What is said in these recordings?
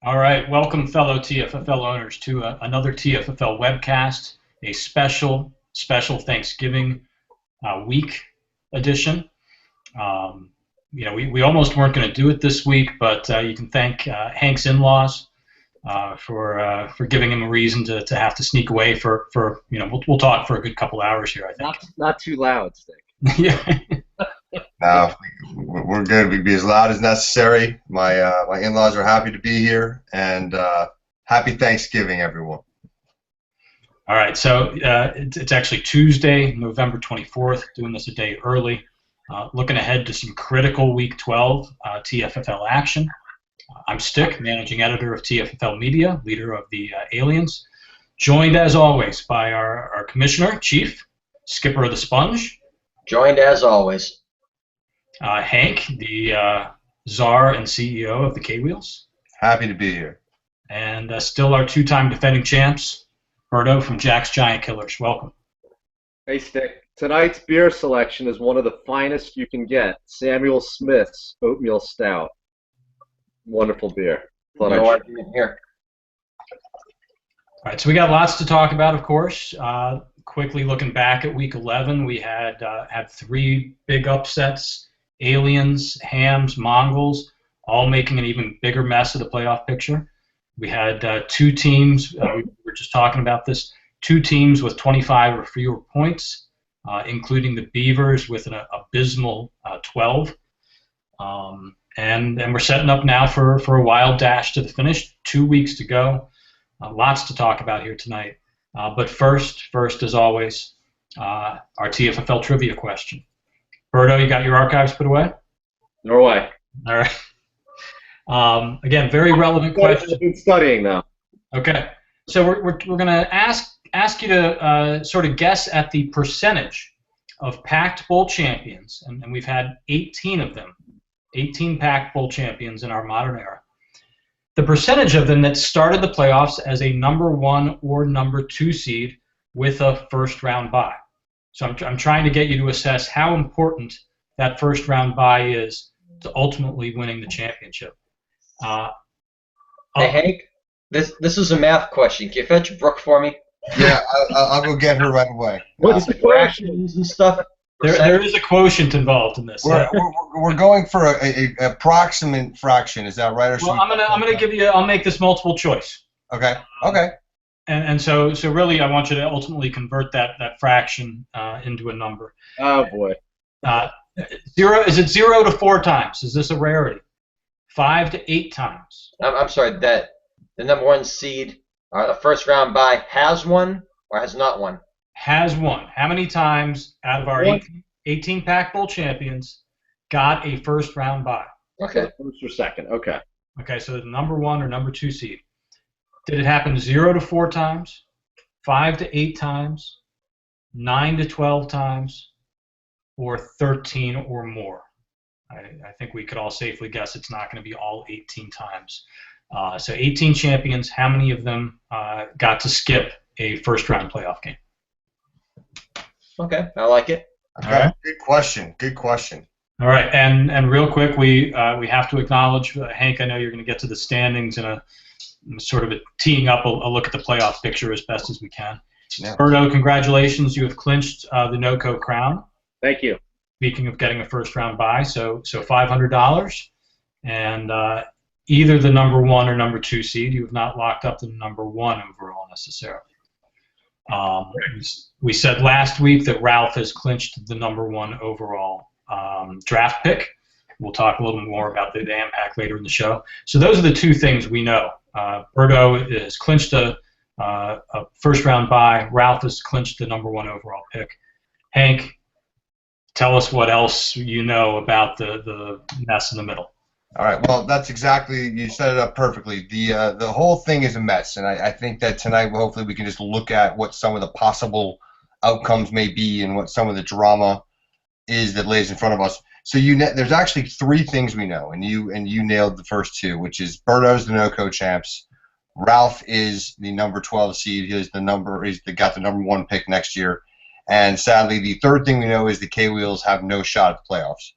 All right, welcome, fellow TFFL owners, to another TFFL webcast, a special Thanksgiving week edition. We almost weren't going to do it this week, but you can thank Hank's in-laws for giving him a reason to have to sneak away for we'll talk for a good couple hours here, I think. Not too loud, Stick. Yeah. No, we're good. We'd be as loud as necessary. My in-laws are happy to be here, and happy Thanksgiving, everyone. All right, so it's actually Tuesday, November 24th, doing this a day early. Looking ahead to some critical Week 12 TFFL action. I'm Stick, managing editor of TFFL Media, leader of the Aliens, joined as always by our commissioner, chief, skipper of the Sponge. Joined as always. Hank, the czar and CEO of the K-Wheels. Happy to be here. And still our two-time defending champs, Berto from Jack's Giant Killers. Welcome. Hey, Stick. Tonight's beer selection is one of the finest you can get. Samuel Smith's Oatmeal Stout. Wonderful beer. No argument here. All right, so we got lots to talk about, of course. Quickly looking back at Week 11, we had three big upsets. Aliens, Hams, Mongols, all making an even bigger mess of the playoff picture. We had two teams, we were just talking about this, two teams with 25 or fewer points, including the Beavers with an abysmal 12. And we're setting up now for a wild dash to the finish. 2 weeks to go. Lots to talk about here tonight. But first, as always, our TFFL trivia question. Berto, you got your archives put away? Norway. All right. Again, very relevant question. I've been studying now. Okay. So we're going to ask you to sort of guess at the percentage of Packed Bowl champions, and we've had 18 of them, 18 Packed Bowl champions in our modern era. The percentage of them that started the playoffs as a number 1 or number 2 seed with a first-round bye. So I'm trying to get you to assess how important that first-round bye is to ultimately winning the championship. Hey, Hank, this is a math question. Can you fetch Brooke for me? Yeah, I'll go get her right away. What's the question? And stuff? There is a quotient involved in this. We're going for a approximate fraction. Is that right? Or well, I'm gonna give you. I'll make this multiple choice. Okay. Okay. And so really, I want you to ultimately convert that fraction into a number. Oh boy. Zero. Is it 0 to 4 times? Is this a rarity? 5 to 8 times. I'm sorry. That the number 1 seed, the first round bye, has won or has not won? Has won. How many times out of our 18 Pack Bowl champions got a first round bye? Okay. First or second. Okay. Okay. So the number 1 or number 2 seed. Did it happen 0 to 4 times, 5 to 8 times, 9 to 12 times, or 13 or more? I think we could all safely guess it's not going to be all 18 times. So 18 champions, how many of them got to skip a first-round playoff game? Okay, I like it. Okay. All right. Good question. Good question. All right, and real quick, we have to acknowledge, Hank, I know you're going to get to the standings in a sort of teeing up a look at the playoff picture as best as we can. Yeah. Berto, congratulations. You have clinched the NOCO crown. Thank you. Speaking of getting a first-round bye, so $500. And either the number 1 or number 2 seed, you have not locked up the number 1 overall necessarily. We said last week that Ralph has clinched the number 1 overall draft pick. We'll talk a little more about the impact later in the show. So those are the two things we know. Berto has clinched a first-round bye. Ralph has clinched the number 1 overall pick. Hank, tell us what else you know about the mess in the middle. All right. Well, that's exactly, you set it up perfectly. The whole thing is a mess, and I think that tonight hopefully we can just look at what some of the possible outcomes may be and what some of the drama is that lays in front of us. So there's actually 3 things we know, and you nailed the first 2, which is Berto's the NOCO champs, Ralph is the number 12 seed. He's got the number 1 pick next year, and sadly, the third thing we know is the K-Wheels have no shot at the playoffs.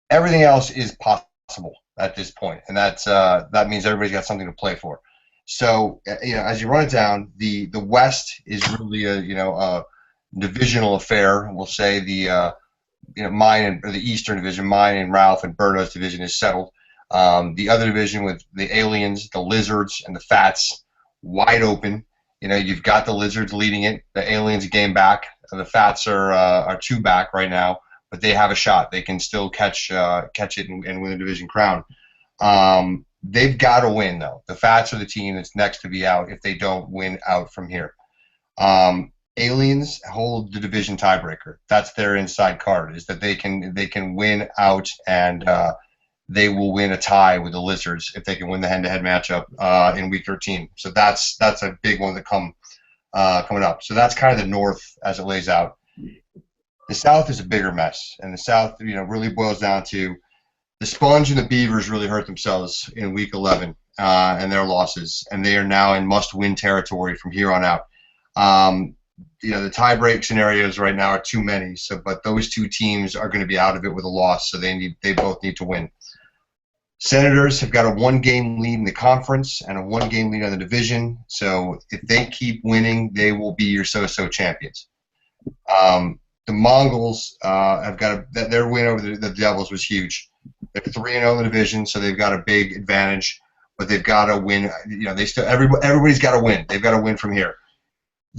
Everything else is possible. at this point, and that means everybody's got something to play for. So as you run it down, the West is really a divisional affair. We'll say mine or the Eastern Division, mine and Ralph and Berto's division is settled. The other division with the Aliens, the Lizards, and the Fats, wide open. You've got the Lizards leading it. The Aliens a game back. The Fats are 2 back right now, but they have a shot. They can still catch it and win the division crown. They've got to win, though. The Fats are the team that's next to be out if they don't win out from here. Aliens hold the division tiebreaker. That's their inside card, is that they can win out, and they will win a tie with the Lizards if they can win the head-to-head matchup in Week 13. So that's a big one that coming up. So that's kind of the North as it lays out. The South is a bigger mess, and the South really boils down to the Sponge and the Beavers really hurt themselves in Week 11 and their losses, and they are now in must-win territory from here on out. The tie-break scenarios right now are too many, but those 2 teams are going to be out of it with a loss, so they both need to win. Senators have got a 1-game lead in the conference and a 1-game lead on the division, so if they keep winning, they will be your so-so champions. The Mongols have got their win over the Devils was huge. They're 3-0 in the division, so they've got a big advantage, but they've got to win. Everybody's got to win. They've got to win from here.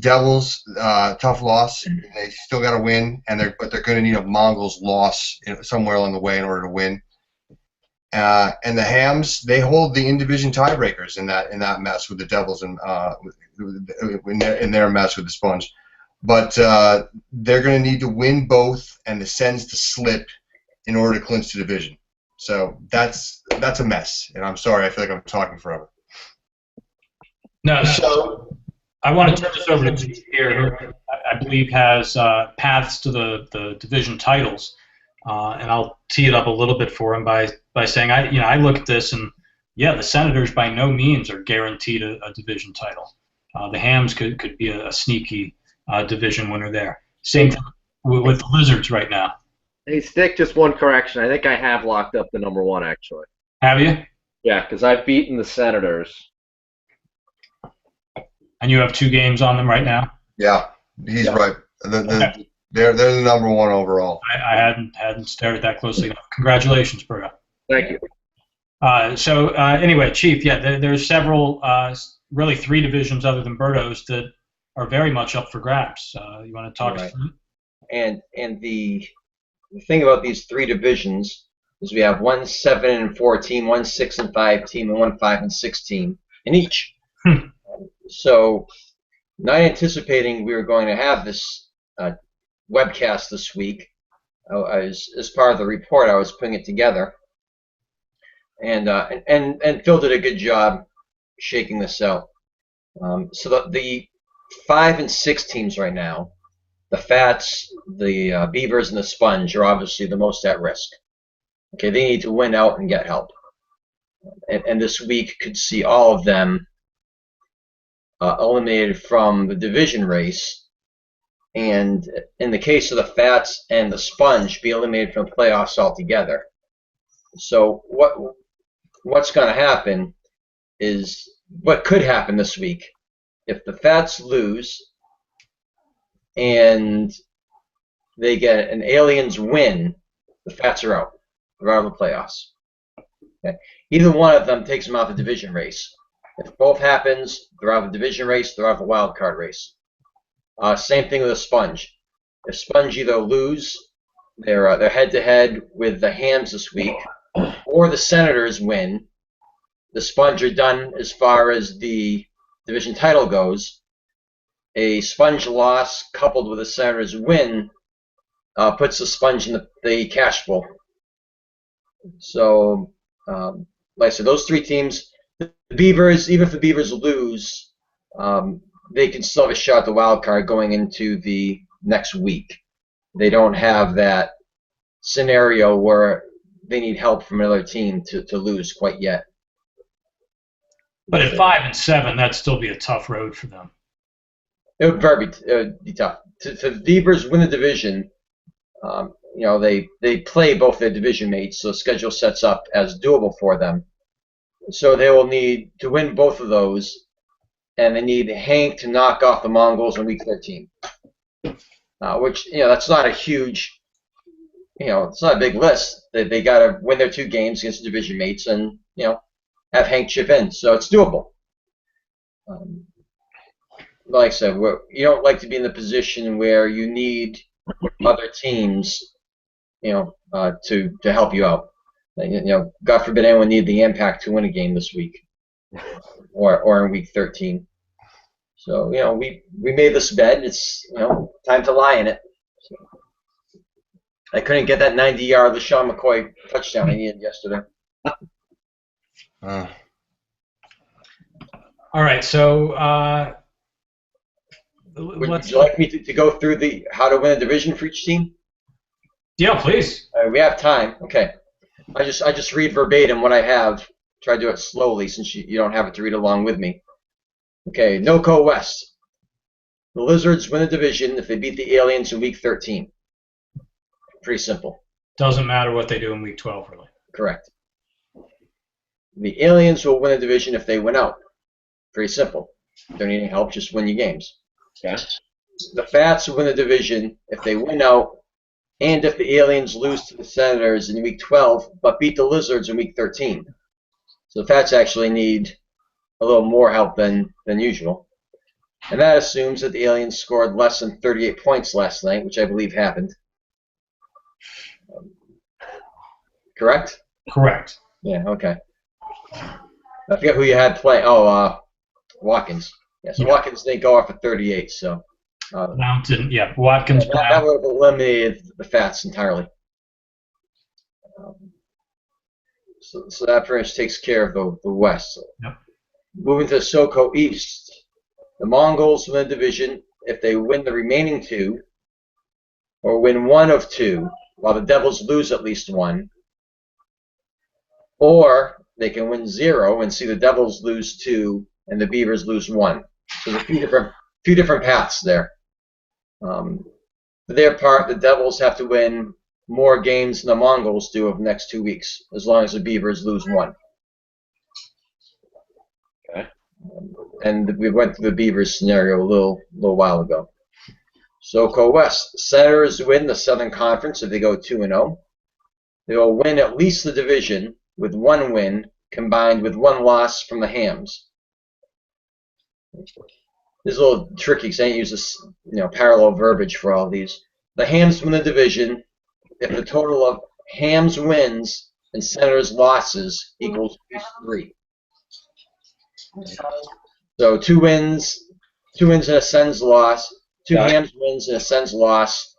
Devils, tough loss. They still got to win, but they're going to need a Mongols loss somewhere along the way in order to win. And the Hams, they hold the in-division tiebreakers in that mess with the Devils and in their mess with the Sponge. But they're going to need to win both and the Sens to slip in order to clinch the division. So that's a mess. And I'm sorry, I feel like I'm talking forever. No, so I want to turn this over to Chief here, who I believe has paths to the division titles, and I'll tee it up a little bit for him by saying I look at this and the Senators by no means are guaranteed a division title. The Hams could be a sneaky division winner there. Same thing with the Lizards right now. Hey, Stick, just one correction. I think I have locked up the number 1, actually. Have you? Yeah, because I've beaten the Senators. And you have 2 games on them right now? Yeah, he's right. They're the number 1 overall. I hadn't stared at that closely enough. Congratulations, Berto. Thank you. Anyway, Chief, there's several, really 3 divisions other than Berto's that are very much up for grabs. You want to talk us through it? And the thing about these 3 divisions is we have 1 7-4 team, 1 6-5 team, and 1 5-6 team in each. So, not anticipating we were going to have this webcast this week, as part of the report, I was putting it together, and Phil did a good job shaking this out. So the 5 and 6 teams right now, the Fats, the Beavers, and the Sponge are obviously the most at risk. Okay, they need to win out and get help, and this week could see all of them eliminated from the division race, and in the case of the Fats and the Sponge, be eliminated from the playoffs altogether. So what's going to happen is what could happen this week. If the Fats lose and they get an Aliens win, the Fats are out. They're out of the playoffs. Okay? Either one of them takes them out of the division race. If both happens, they're out of the division race, they're out of the wild card race. Same thing with the Sponge. If Sponge either lose, they're head-to-head with the Hams this week, or the Senators win, the Sponge are done as far as the division title goes. A Sponge loss coupled with a Senators win puts the Sponge in the cash bowl. So, like I said, those 3 teams, the Beavers, even if the Beavers lose, they can still have a shot at the wild card going into the next week. They don't have that scenario where they need help from another team to lose quite yet. But at 5 and 7, that'd still be a tough road for them. It would be tough. To the Beavers win the division, they play both their division mates, so the schedule sets up as doable for them. So they will need to win both of those, and they need Hank to knock off the Mongols in Week 13, which that's not a huge, it's not a big list. They got to win their 2 games against the division mates, and have Hank chip in, so it's doable. Like I said, you don't like to be in the position where you need other teams, to help you out. God forbid anyone need the Impact to win a game this week, or in Week 13. So we made this bet. It's time to lie in it. So, I couldn't get that 90-yard LaShawn McCoy touchdown I needed yesterday. All right, so Would you like me to go through how to win a division for each team? Yeah, please. We have time. Okay. I just read verbatim what I have. Try to do it slowly since you don't have it to read along with me. Okay, NOCO West. The Lizards win the division if they beat the Aliens in Week 13. Pretty simple. Doesn't matter what they do in Week 12, really. Correct. The Aliens will win a division if they win out. Pretty simple. Don't need any help, just win your games. Okay. The Fats will win the division if they win out, and if the Aliens lose to the Senators in Week 12, but beat the Lizards in Week 13. So the Fats actually need a little more help than usual. And that assumes that the Aliens scored less than 38 points last night, which I believe happened. Correct? Correct. Yeah, okay. I forget who you had play. Oh, Watkins. Yeah, so Watkins didn't go off at 38, so. Blount didn't. Yeah, Watkins. That would have eliminated the Fats entirely. So that pretty much takes care of the West. So. Yep. Moving to SoCo East, the Mongols win the division if they win the remaining 2, or win 1 of 2, while the Devils lose at least 1, or they can win 0 and see the Devils lose 2 and the Beavers lose 1. So there's a few different paths there. For their part, the Devils have to win more games than the Mongols do over the next 2 weeks, as long as the Beavers lose 1. Okay. And we went through the Beavers scenario a little while ago. SoCo West, Senators win the Southern Conference if they go 2-0. They will win at least the division with 1 win combined with 1 loss from the Hams. This is a little tricky because I didn't use this, parallel verbiage for all these. The Hams win the division if the total of Hams wins and Senators losses equals at least 3. So 2 wins and a Sens loss, 2 Hams wins and a Sens loss,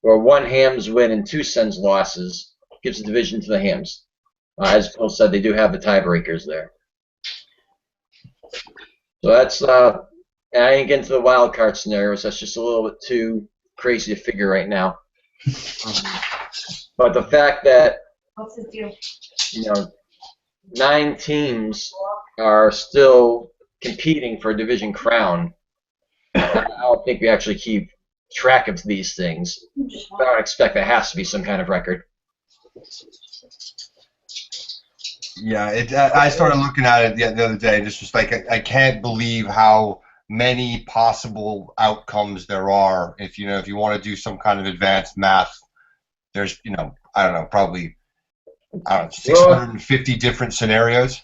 or 1 Hams win and 2 Sens losses gives the division to the Hams. As Paul said, they do have the tiebreakers there. So that's, I didn't get into the wild card scenarios. That's just a little bit too crazy to figure right now. But the fact that, 9 teams are still competing for a division crown, I don't think we actually keep track of these things. But I would expect there has to be some kind of record. Yeah, I started looking at it the other day. Just was like, I can't believe how many possible outcomes there are. If you want to do some kind of advanced math, there's I don't know, probably 650 different scenarios.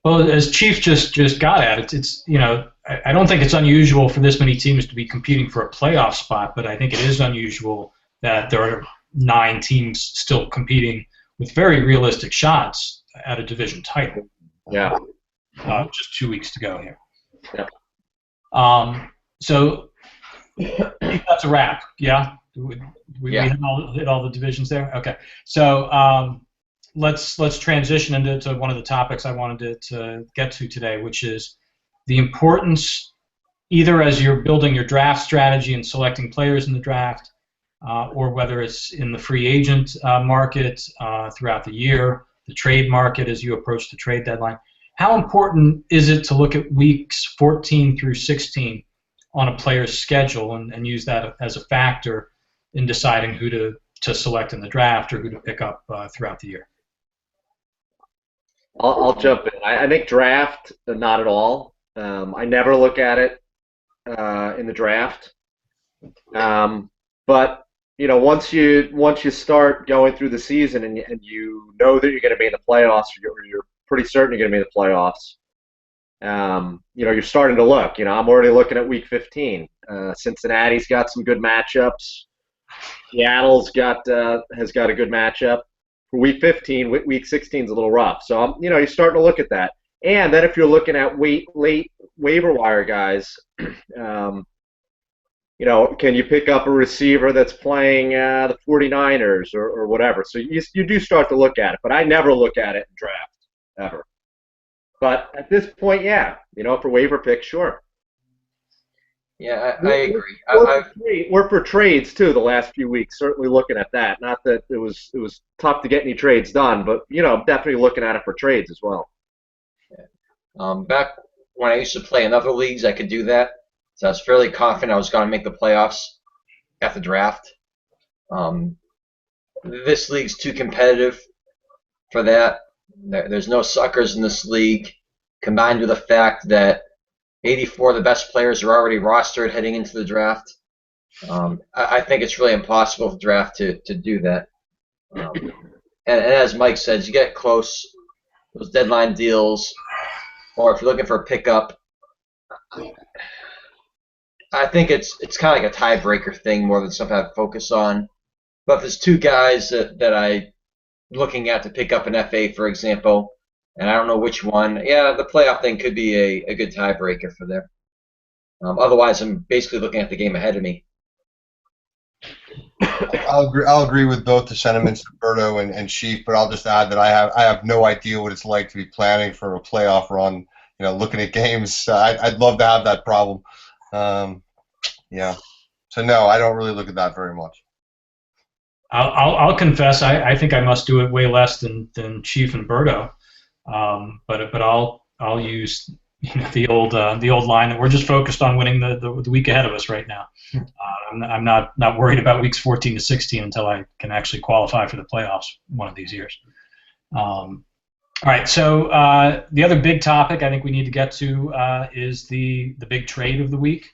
Well, as Chief just got at, it's I don't think it's unusual for this many teams to be competing for a playoff spot, but I think it is unusual that there are 9 teams still competing with very realistic shots at a division title. Yeah. Just 2 weeks to go here. Yeah. So I think that's a wrap. Yeah. We hit all the divisions there. Okay. So let's transition into one of the topics I wanted to get to today, which is the importance, either as you're building your draft strategy and selecting players in the draft, or whether it's in the free agent market throughout the year, the trade market as you approach the trade deadline. How important is it to look at weeks 14 through 16 on a player's schedule and use that as a factor in deciding who to to select in the draft or who to pick up throughout the year? I'll jump in. I think draft, not at all. I never look at it in the draft. But once you start going through the season and you know that you're going to be in the playoffs, or you're pretty certain you're going to be in the playoffs. You're starting to look. I'm already looking at Week 15. Cincinnati's got some good matchups. Seattle's has got a good matchup. For Week 15, Week 16 is a little rough. So you're starting to look at that. And then if you're looking at late waiver wire guys, can you pick up a receiver that's playing the 49ers or whatever? So you do start to look at it, but I never look at it in draft, ever. But at this point, yeah, for waiver picks, sure. Yeah, I agree. We're for trades too. The last few weeks, certainly looking at that. Not that it was tough to get any trades done, but definitely looking at it for trades as well. Yeah. Back when I used to play in other leagues, I could do that. So I was fairly confident I was going to make the playoffs at the draft. This league's too competitive for that. There's no suckers in this league, combined with the fact that 84 of the best players are already rostered heading into the draft. I think it's really impossible for the draft to do that. And as Mike says, you get close, those deadline deals, or if you're looking for a pickup, I think it's kind of like a tiebreaker thing more than something I focus on. But if there's two guys that I'm looking at to pick up an FA, for example, and I don't know which one, yeah, the playoff thing could be a good tiebreaker for there. Otherwise, I'm basically looking at the game ahead of me. I'll agree with both the sentiments of Berto and Chief, but I'll just add that I have no idea what it's like to be planning for a playoff run. Looking at games, I'd love to have that problem. Yeah. So no, I don't really look at that very much. I'll confess, I think I must do it way less than Chief and Berto. But I'll use the old line that we're just focused on winning the week ahead of us right now. I'm not worried about weeks 14 to 16 until I can actually qualify for the playoffs one of these years. All right, so the other big topic I think we need to get to is the big trade of the week.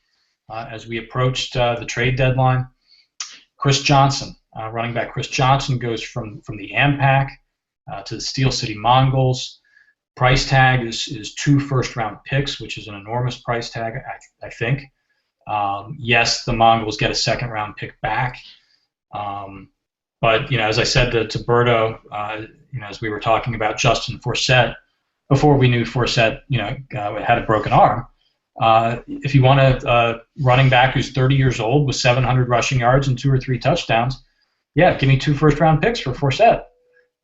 As we approached the trade deadline, Chris Johnson, running back Chris Johnson, goes from the AmPack to the Steel City Mongols. Price tag is 2 first-round picks, which is an enormous price tag, I think. Yes, the Mongols get a second-round pick back. But, as I said to Berto, as we were talking about Justin Forsett, before we knew Forsett, had a broken arm, if you want a running back who's 30 years old with 700 rushing yards and 2 or 3 touchdowns, yeah, give me 2 first-round picks for Forsett.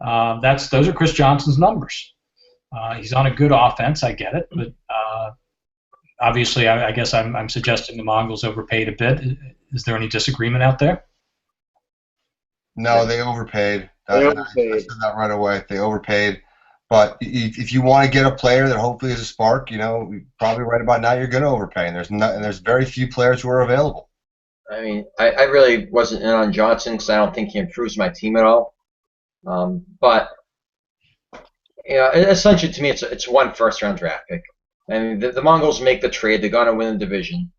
Those are Chris Johnson's numbers. He's on a good offense, I get it, but obviously I guess I'm suggesting the Mongols overpaid a bit. Is there any disagreement out there? No, they overpaid. They I overpaid. said that right away. They overpaid. But if you want to get a player that hopefully is a spark, probably right about now you're going to overpay, and there's very few players who are available. I mean, I really wasn't in on Johnson because I don't think he improves my team at all. But essentially to me, it's 1 first-round draft pick. I mean, the Mongols make the trade; they're going to win the division.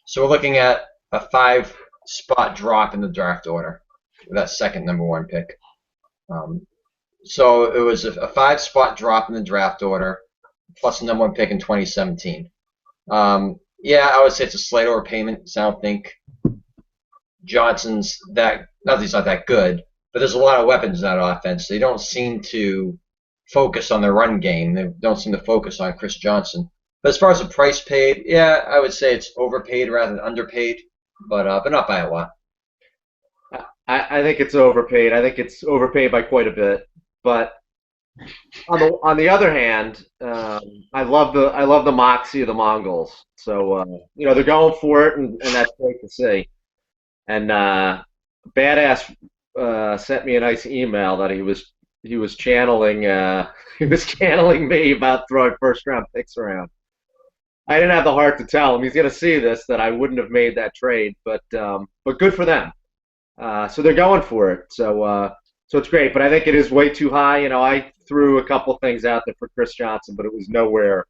So we're looking at a 5-spot drop in the draft order with that second number 1 pick. So it was a 5-spot drop in the draft order, plus the number 1 pick in 2017. Yeah, I would say it's a slight overpayment. So I don't think Johnson's not that he's not that good, but there's a lot of weapons in that offense. They don't seem to focus on their run game. They don't seem to focus on Chris Johnson. But as far as the price paid, yeah, I would say it's overpaid rather than underpaid, but not by a lot. I think it's overpaid. I think it's overpaid by quite a bit. But on the other hand, I love the moxie of the Mongols. So they're going for it, and that's great to see. And Badass sent me a nice email that he was channeling me about throwing first-round picks around. I didn't have the heart to tell him. He's going to see this that I wouldn't have made that trade, but good for them. So they're going for it. So it's great, but I think it is way too high. I threw a couple things out there for Chris Johnson, but it was nowhere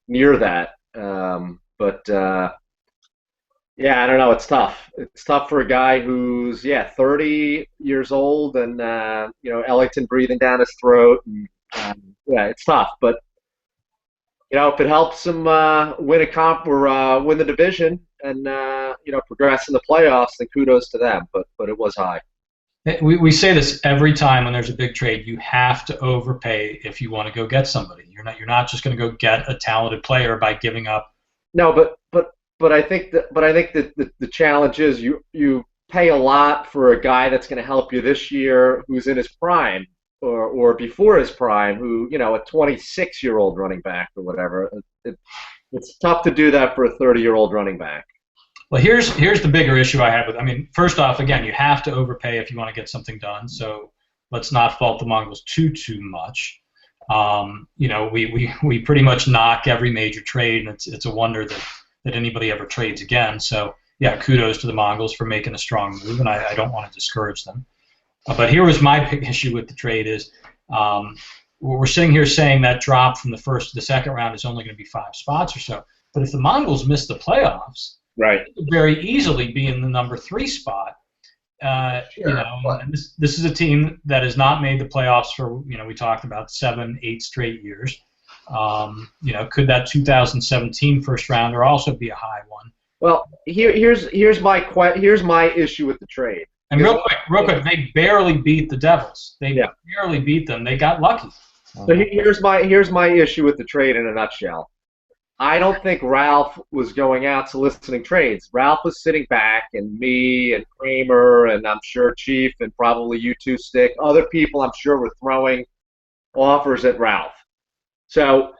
near that. But yeah, I don't know. It's tough. It's tough for a guy who's 30 years old, and Ellington breathing down his throat, and yeah, it's tough. But if it helps him win a comp or win the division and progress in the playoffs, then kudos to them. But it was high. We say this every time when there's a big trade. You have to overpay if you want to go get somebody. You're not just going to go get a talented player by giving up. No, but I think that the challenge is you pay a lot for a guy that's going to help you this year, who's in his prime or before his prime, who a 26-year-old running back or whatever. It's tough to do that for a 30-year-old running back. Well, here's the bigger issue I have with. I mean, first off, again, you have to overpay if you want to get something done. So let's not fault the Mongols too much. We pretty much knock every major trade, and it's a wonder that anybody ever trades again. So yeah, kudos to the Mongols for making a strong move, and I don't want to discourage them. But here was my big issue with the trade is we're sitting here saying that drop from the first to the second round is only going to be 5 spots or so. But if the Mongols miss the playoffs, right, it could very easily be in the number 3 spot. Sure, and this is a team that has not made the playoffs for we talked about 7-8 straight years. Could that 2017 first rounder also be a high one? Well, here's my issue with the trade. And real quick, they barely beat the Devils. They barely beat them. They got lucky. So here's my issue with the trade in a nutshell. I don't think Ralph was going out soliciting trades. Ralph was sitting back, and me and Kramer, and I'm sure Chief, and probably you two, Stick, other people I'm sure were throwing offers at Ralph. So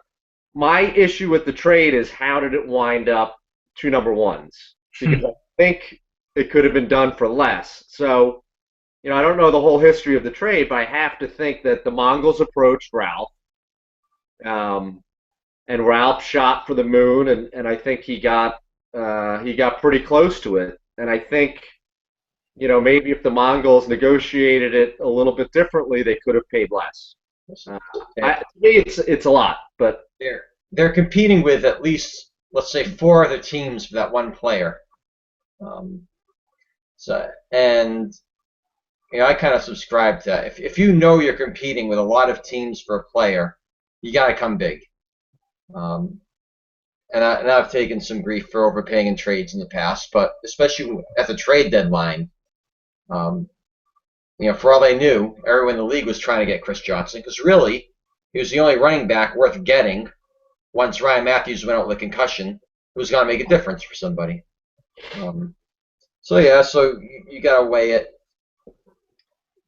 my issue with the trade is how did it wind up 2 number 1s? Because I think it could have been done for less. So, I don't know the whole history of the trade, but I have to think that the Mongols approached Ralph. And Ralph shot for the moon, and I think he got pretty close to it. And I think, maybe if the Mongols negotiated it a little bit differently, they could have paid less. To me, it's a lot, but they're competing with at least, let's say, 4 other teams for that one player. I kind of subscribe to that. If you're competing with a lot of teams for a player, you got to come big. And I've taken some grief for overpaying in trades in the past, but especially at the trade deadline, for all they knew, everyone in the league was trying to get Chris Johnson because really he was the only running back worth getting once Ryan Matthews went out with a concussion who was going to make a difference for somebody. So you got to weigh it.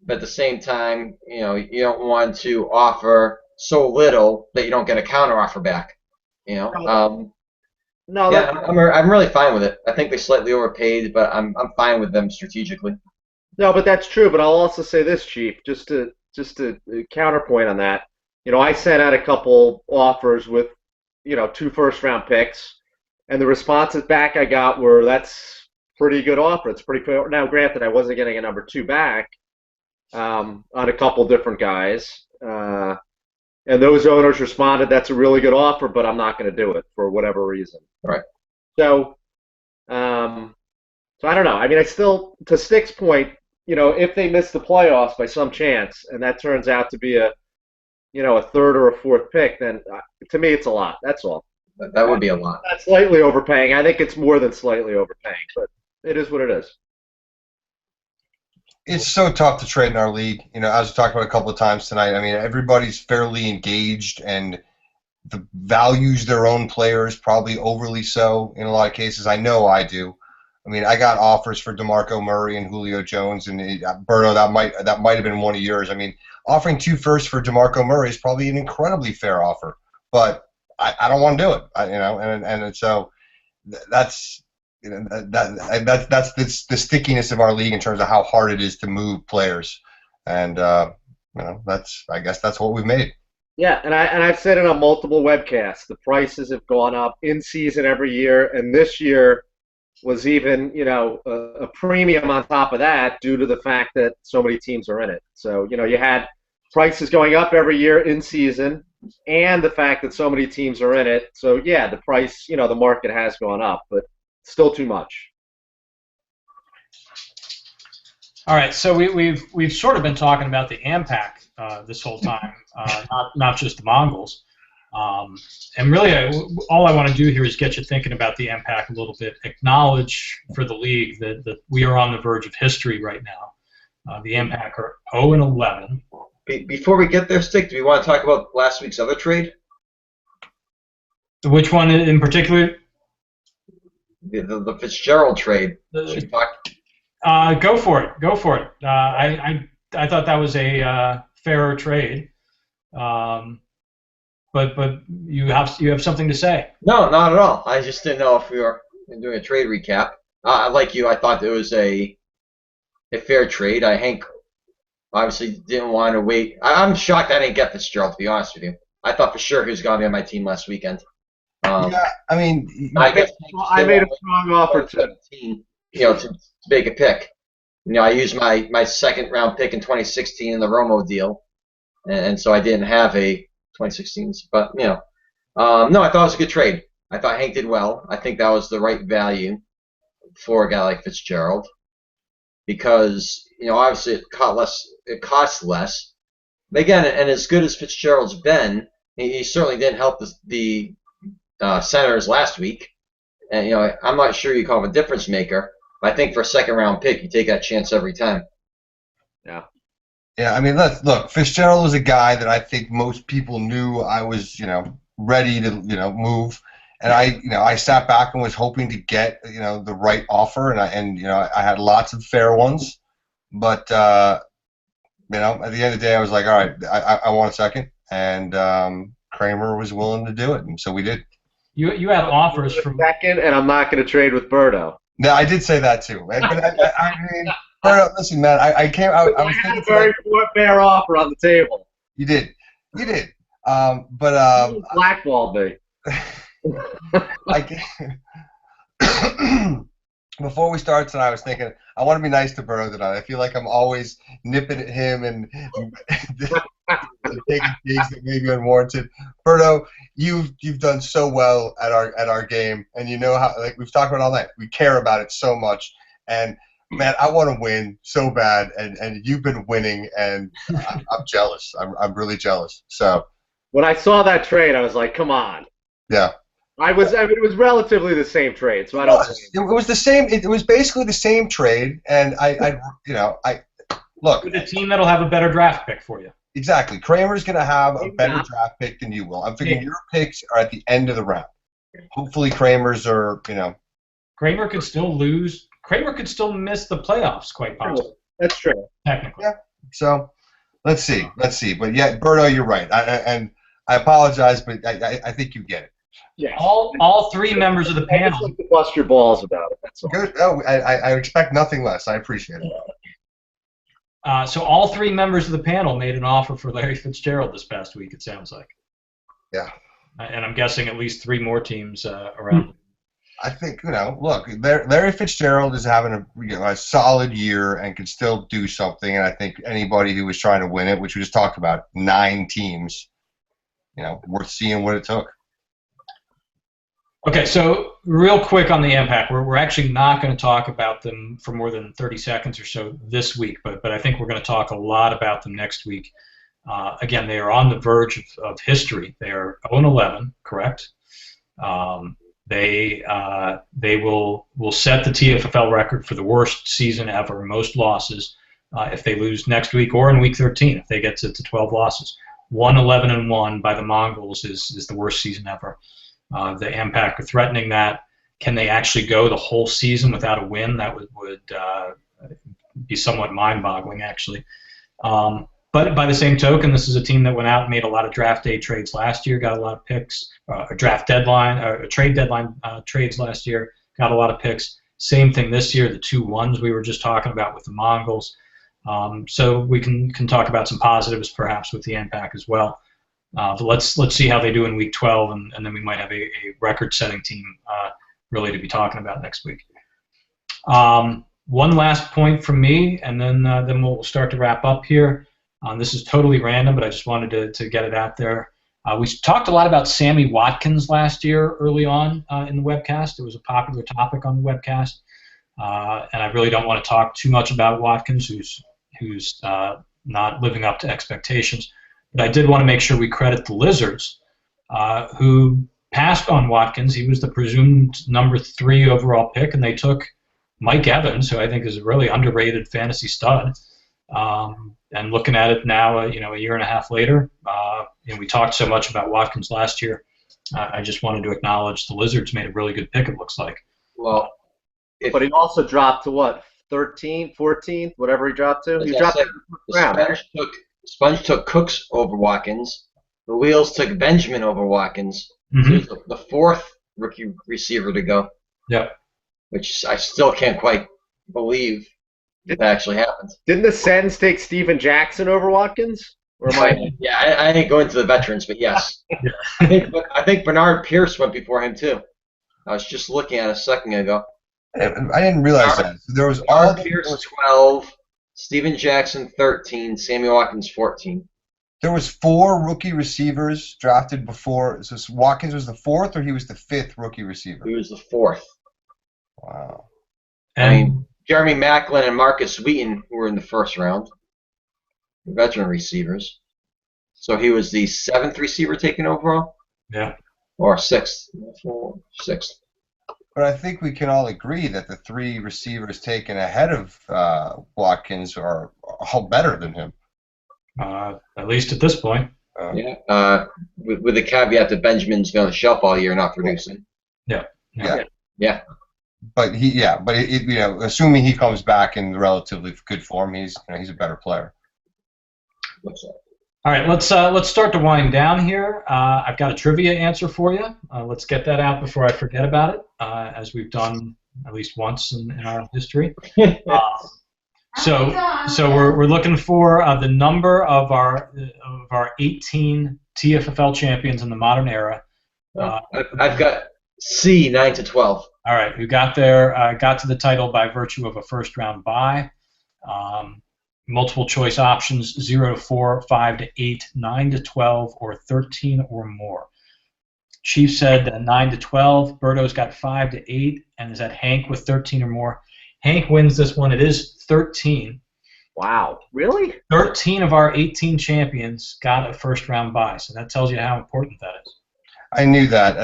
But at the same time, you don't want to offer so little that you don't get a counter offer back. I'm really fine with it. I think they slightly overpaid, but I'm fine with them strategically. No, but that's true. But I'll also say this, Chief, just to counterpoint on that. I sent out a couple offers with 2 first-round picks, and the responses back I got were, "That's pretty good offer. It's pretty fair." Now, granted, I wasn't getting a number 2 back on a couple different guys. And those owners responded, "That's a really good offer, but I'm not going to do it for whatever reason." Right. So I don't know. I mean, I still, to Stick's point, if they miss the playoffs by some chance, and that turns out to be a 3rd or a 4th pick, then to me it's a lot. That's all. That would be a lot. That's slightly overpaying. I think it's more than slightly overpaying, but it is what it is. It's so tough to trade in our league. As we talked about a couple of times tonight, I mean, everybody's fairly engaged and values their own players, probably overly so in a lot of cases. I know I do. I mean, I got offers for DeMarco Murray and Julio Jones, and Berto, that might have been one of yours. I mean, offering 2 firsts for DeMarco Murray is probably an incredibly fair offer, but I don't want to do it. And so that's. That's the stickiness of our league in terms of how hard it is to move players, and I guess that's what we've made. Yeah, and I've said it on multiple webcasts. The prices have gone up in season every year, and this year was even, a premium on top of that due to the fact that so many teams are in it. So, you had prices going up every year in season and the fact that so many teams are in it. So, yeah, the price, the market has gone up, but still too much. All right, so we've sort of been talking about the AMPAC this whole time, not just the Mongols. And really, all I want to do here is get you thinking about the AMPAC a little bit, acknowledge for the league that we are on the verge of history right now. The AMPAC are 0-11. Before we get there, Stick, do we want to talk about last week's other trade? Which one in particular? The Fitzgerald trade. Should we talk? Go for it. Go for it. I thought that was a fairer trade. But you have something to say. No, not at all. I just didn't know if we were doing a trade recap. Like you, I thought it was a fair trade. Hank obviously didn't want to wait. I'm shocked I didn't get Fitzgerald, to be honest with you. I thought for sure he was going to be on my team last weekend. Yeah, I mean, I guess I made a strong offer to to make a pick. I used my second round pick in 2016 in the Romo deal, and so I didn't have a 2016s. But no, I thought it was a good trade. I thought Hank did well. I think that was the right value for a guy like Fitzgerald because obviously it costs less. But again, and as good as Fitzgerald's been, he certainly didn't help the Senators last week. And I'm not sure you call him a difference maker. But I think for a second round pick, you take that chance every time. Yeah. Yeah, I mean, look. Fitzgerald was a guy that I think most people knew I was, ready to, move, and I sat back and was hoping to get, the right offer, and I had lots of fair ones, but at the end of the day, I was like, all right, I want a second, and Kramer was willing to do it, and so we did. You had offers from second, and I'm not going to trade with Berto. No, I did say that too, but I mean. Listen, man. I was had a very fair offer on the table. You did. But you blackballed me. Before we start tonight, I was thinking I want to be nice to Burrow tonight. I feel like I'm always nipping at him and taking digs that may be unwarranted. Berto, you've done so well at our game, and you know how we've talked about all night. We care about it so much, and man, I want to win so bad, and you've been winning, and I'm jealous. I'm really jealous. So when I saw that trade, I was like, come on. Yeah. It was relatively the same trade, so I don't. It was the same. It was basically the same trade, and I look. With a team that'll have a better draft pick for you. Exactly. Kramer's going to have a better draft pick than you will. I'm thinking your picks are at the end of the round. Hopefully, Kramer's are Kramer could still lose. Kramer could still miss the playoffs, quite possibly. That's true. Technically. Yeah. So, let's see. But yeah, Berto, you're right. And I apologize, but I think you get it. Yeah. All three members of the panel. I just like to bust your balls about it. That's all. Good. Oh, I expect nothing less. I appreciate it. So all three members of the panel made an offer for Larry Fitzgerald this past week, it sounds like. Yeah. And I'm guessing at least three more teams around. I think, look, Larry Fitzgerald is having a solid year and can still do something, and I think anybody who was trying to win it, which we just talked about, 9 teams, worth seeing what it took. Okay, so real quick on the impact, we're actually not going to talk about them for more than 30 seconds or so this week, but I think we're going to talk a lot about them next week. Again, they are on the verge of history. They are 0-11, correct? They will set the TFFL record for the worst season ever, most losses, if they lose next week or in week 13, if they get to 12 losses. 1-11-1 by the Mongols is the worst season ever. The AMPAC are threatening that. Can they actually go the whole season without a win? That would be somewhat mind-boggling, actually. But by the same token, this is a team that went out and made a lot of draft day trades last year, got a lot of picks, trade deadline trades last year, got a lot of picks. Same thing this year, the 2-1s we were just talking about with the Mongols. So we can talk about some positives perhaps with the AMPAC as well. But let's see how they do in week 12, and then we might have a record-setting team really to be talking about next week. One last point from me, and then we'll start to wrap up here. This is totally random, but I just wanted to get it out there. We talked a lot about Sammy Watkins last year early on in the webcast. It was a popular topic on the webcast, and I really don't want to talk too much about Watkins, who's not living up to expectations. But I did want to make sure we credit the Lizards, who passed on Watkins. He was the presumed number 3 overall pick, and they took Mike Evans, who I think is a really underrated fantasy stud. And looking at it now, a year and a half later, we talked so much about Watkins last year. I just wanted to acknowledge the Lizards made a really good pick, it looks like. Well, but he also dropped to what, 13th, 14th, whatever he dropped to? He dropped to the first round. Sponge took Cooks over Watkins. The Wheels took Benjamin over Watkins. Mm-hmm. So he was the 4th rookie receiver to go. Yep. Which I still can't quite believe that actually happened. Didn't the Sens take Steven Jackson over Watkins? Or am I? Yeah, I didn't go into the veterans, but yes. I think Bernard Pierce went before him too. I was just looking at it a second ago. I didn't realize that. There was Bernard Pierce 12, Steven Jackson 13, Sammy Watkins 14. There was 4 rookie receivers drafted before. So Watkins was the 4th, or he was the 5th rookie receiver? He was the 4th. Wow. I mean, Jeremy Maclin and Marcus Wheaton, who were in the first round, veteran receivers. So he was the 7th receiver taken overall? Yeah. Or 6th? 6th. But I think we can all agree that the 3 receivers taken ahead of Watkins are all better than him. At least at this point. Yeah. With the caveat that Benjamin's been on the shelf all year, not producing. Yeah. But assuming he comes back in relatively good form, he's a better player. What's that? All right, let's start to wind down here. I've got a trivia answer for you. Let's get that out before I forget about it, as we've done at least once in our history. So we're looking for the number of our 18 TFFL champions in the modern era. I've got C, 9 to 12. All right, who got to the title by virtue of a first round bye. Multiple choice options: 0 to 4, 5 to 8, 9 to 12, or 13 or more. Chief said 9 to 12. Berto's got 5 to 8, and is that Hank with 13 or more? Hank wins this one. It is 13. Wow, really? 13 of our 18 champions got a first round bye, so that tells you how important that is. I knew that,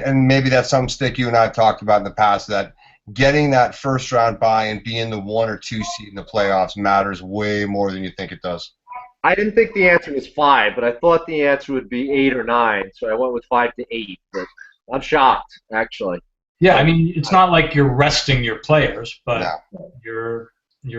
and maybe that's some stick you and I have talked about in the past, that getting that first round bye and being the 1 or 2 seed in the playoffs matters way more than you think it does. I didn't think the answer was 5, but I thought the answer would be 8 or 9, so I went with 5 to 8. But I'm shocked, actually. Yeah, I mean, it's not like you're resting your players, but No. you're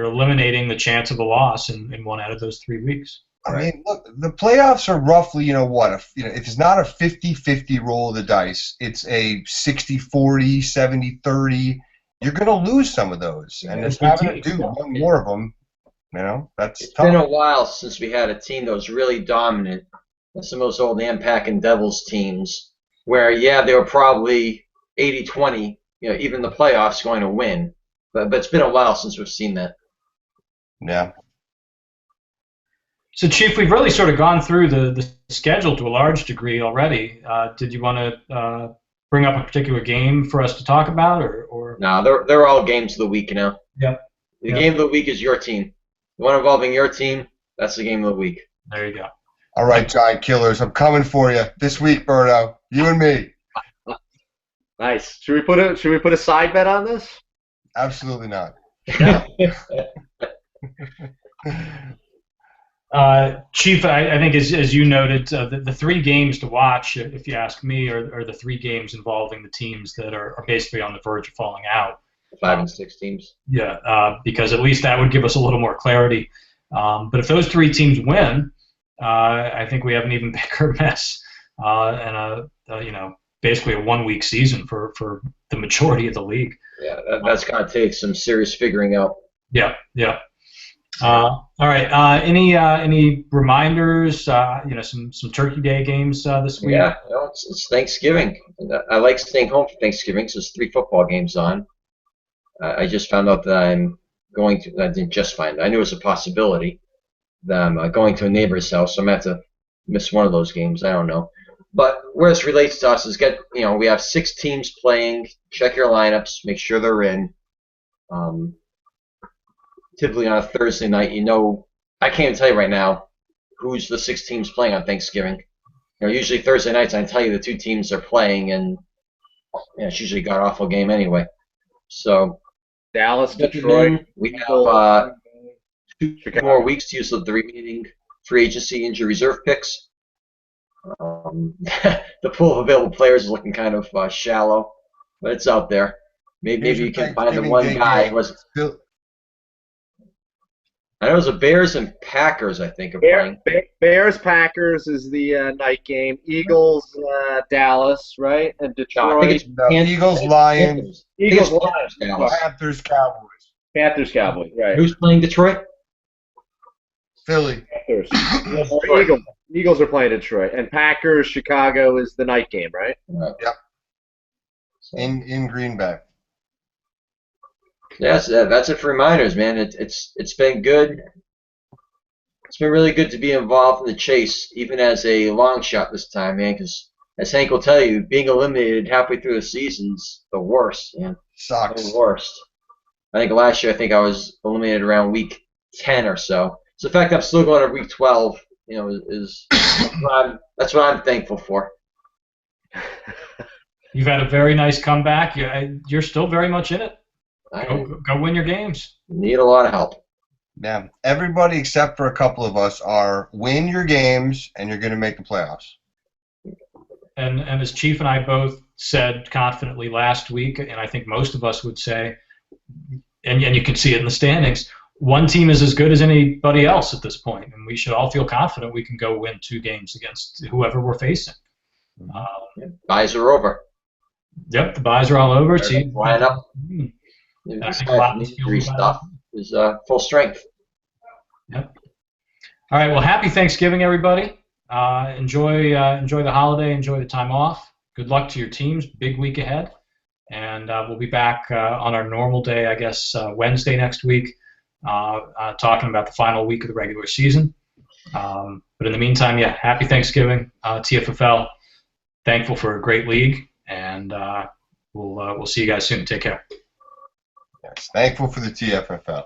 eliminating the chance of a loss in 1 out of those 3 weeks. I mean, look, the playoffs are roughly, if it's not a 50-50 roll of the dice, it's a 60-40, 70-30. You're going to lose some of those, and just having to do one more of them, that's tough. It's been a while since we had a team that was really dominant. Some of those old Ampak and Devils teams, where they were probably 80-20, even the playoffs going to win. But it's been a while since we've seen that. Yeah. So, Chief, we've really sort of gone through the schedule to a large degree already. Did you want to bring up a particular game for us to talk about, or? No, they're all games of the week now. Yep. The game of the week is your team. The one involving your team, that's the game of the week. There you go. All right, Giant Killers, I'm coming for you this week, Berto. You and me. Nice. Should we put a side bet on this? Absolutely not. Yeah. Chief, I think as you noted, the 3 games to watch, if you ask me, are the 3 games involving the teams that are basically on the verge of falling out. 5 and 6 teams. Yeah, because at least that would give us a little more clarity. But if those 3 teams win, I think we have an even bigger mess, and basically a 1-week season for the majority of the league. Yeah, that's going to take some serious figuring out. Yeah. All right. Any reminders? Some Turkey Day games this week. Yeah, it's Thanksgiving. I like staying home for Thanksgiving, so there's 3 football games on. I just found out that I'm going to. I didn't just find it. I knew it was a possibility that I'm going to a neighbor's house, so I'm gonna have to miss one of those games. I don't know. But where this relates to us is we have 6 teams playing. Check your lineups, make sure they're in. Typically on a Thursday night, I can't even tell you right now who's the 6 teams playing on Thanksgiving. Usually Thursday nights I tell you the 2 teams are playing, and it's usually a god awful game anyway. So Dallas, Detroit. We have 2 more weeks to use the remaining free agency injury reserve picks. The pool of available players is looking kind of shallow, but it's out there. Maybe you can find the one guy. I know it was the Bears and Packers, I think, are playing. Bears, Packers is the night game. Eagles, Dallas, right? And Detroit. No, I think it's Eagles, Lions. Eagles, Lions. Panthers, Cowboys. Panthers, Cowboys, right. Who's playing Detroit? Philly. Panthers. Eagles are playing Detroit. And Packers, Chicago is the night game, right? Yep. In Green Bay. Yes, that's it for reminders, man. It's been good. It's been really good to be involved in the chase, even as a long shot this time, man. Because as Hank will tell you, being eliminated halfway through the season's the worst, man. Sucks. The worst. I think last year I was eliminated around week 10 or so. So the fact that I'm still going to week 12, is that's what I'm thankful for. You've had a very nice comeback. You're still very much in it. Go win your games. Need a lot of help. Yeah, everybody except for a couple of us are win your games, and you're going to make the playoffs. And as Chief and I both said confidently last week, and I think most of us would say, and you can see it in the standings, one team is as good as anybody else at this point, and we should all feel confident we can go win 2 games against whoever we're facing. Buys are over. Yep, the buys are all over. Line up. I think a lot of injury stuff is full strength. Yep. All right. Well, happy Thanksgiving, everybody. Enjoy the holiday. Enjoy the time off. Good luck to your teams. Big week ahead, and we'll be back on our normal day, I guess, Wednesday next week, talking about the final week of the regular season. But in the meantime, happy Thanksgiving, TFFL. Thankful for a great league, and we'll see you guys soon. Take care. Yes, thankful for the TFFL.